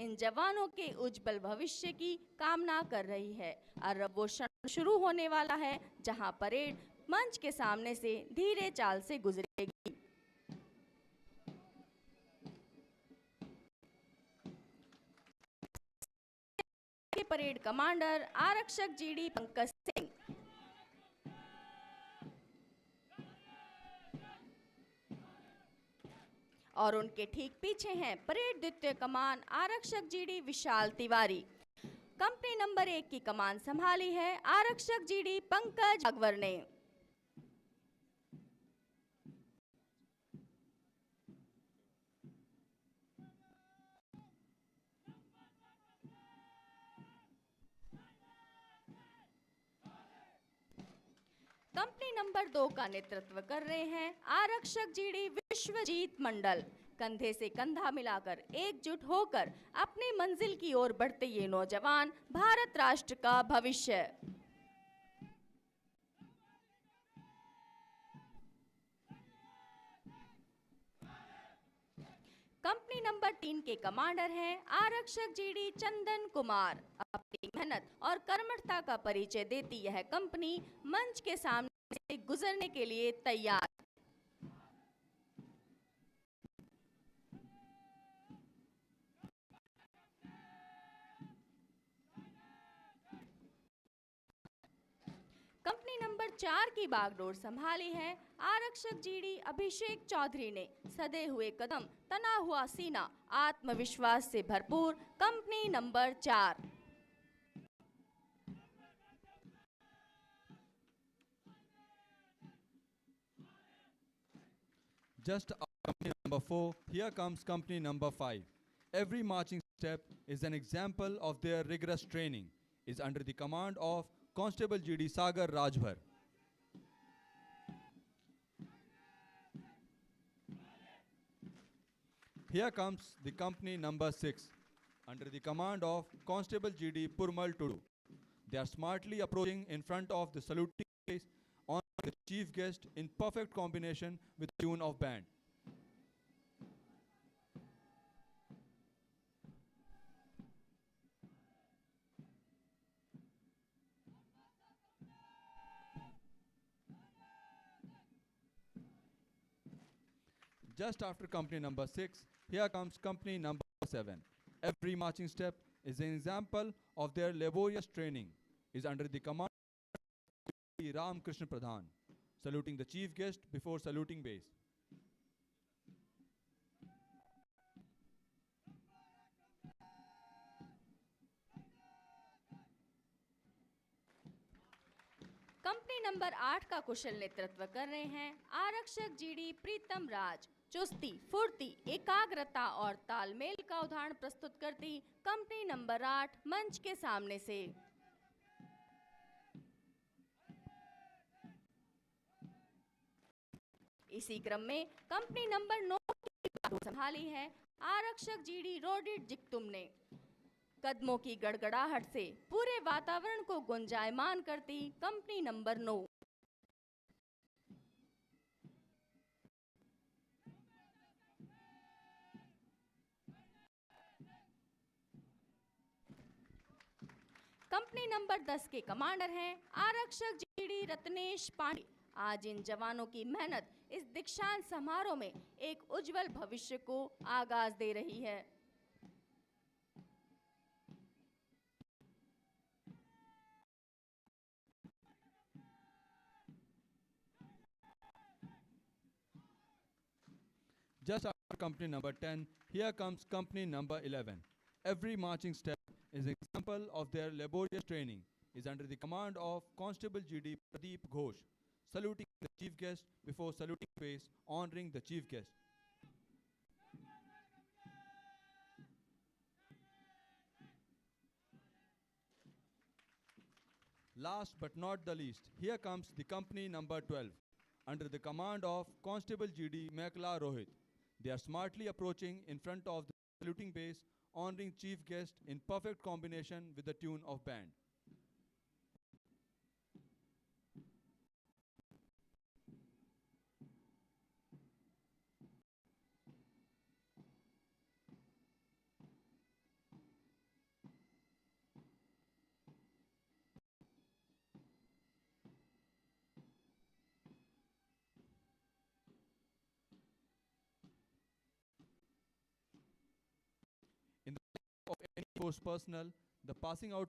इन जवानों के उज्जवल भविष्य की कामना कर रही है। और अब वो क्षण शुरू होने वाला है जहां परेड मंच के सामने से धीरे चाल से गुजरेगी। के परेड कमांडर आरक्षक जीडी पंकज सिंह, और उनके ठीक पीछे हैं परेड द्वितीय कमान आरक्षक जीडी विशाल तिवारी। कंपनी नंबर 1 की कमान संभाली है आरक्षक जीडी पंकज अकबर ने। कंपनी नंबर 2 का नेतृत्व कर रहे हैं आरक्षक जीडी विश्वजीत मंडल। कंधे से कंधा मिलाकर एकजुट होकर अपनी मंजिल की ओर बढ़ते ये नौजवान भारत राष्ट्र का भविष्य। कंपनी नंबर 3 के कमांडर हैं आरक्षक जीडी चंदन कुमार। अपनी मेहनत और कर्मठता का परिचय देती यह कंपनी मंच के सामने से गुजरने के लिए तैयार। कंपनी नंबर 4 की बागडोर संभाली है आरक्षक जीडी अभिषेक चौधरी ने। सधे हुए कदम, तना हुआ सीना, आत्मविश्वास से भरपूर company number 4। Just after company number 4, here comes company number 5. Every marching step is an example of their rigorous training, is under the command of Constable GD Sagar Rajbhar. Here comes the company number 6, under the command of Constable GD Purmal Tudu. They are smartly approaching in front of the saluting place on the chief guest in perfect combination with the tune of band. Just after company number 6, here comes company number 7. Every marching step is an example of their laborious training, is under the command of Ram Krishna Pradhan, saluting the chief guest before saluting base. Company number 8 का कुशल नेतृत्व कर रहे हैं आरक्षक GD प्रीतम राज। चुस्ती, फुर्ती, एकाग्रता और तालमेल का उदाहरण प्रस्तुत करती कंपनी नंबर 8 मंच के सामने से। इसी क्रम में कंपनी नंबर 9 की बागडोर संभाली है आरक्षक जीडी रोडिट जिक्तुम ने। कदमों की गड़गड़ाहट से पूरे वातावरण को गुंजायमान करती कंपनी नंबर 9। कंपनी नंबर 10 के कमांडर हैं आरक्षक जीडी रत्नेश पांडे। आज इन जवानों की मेहनत इस दीक्षांत समारोह में एक उज्जवल भविष्य को आगाज दे रही है। Just after company number 10, here comes company number 11. Every marching step is an example of their laborious training, is under the command of Constable GD Pradeep Ghosh, saluting the chief guest before saluting base, honoring the chief guest. Last but not the least, here comes the company number 12, under the command of Constable GD Mekla Rohit. They are smartly approaching in front of the saluting base, honoring chief guest in perfect combination with the tune of band. Force personnel, the passing out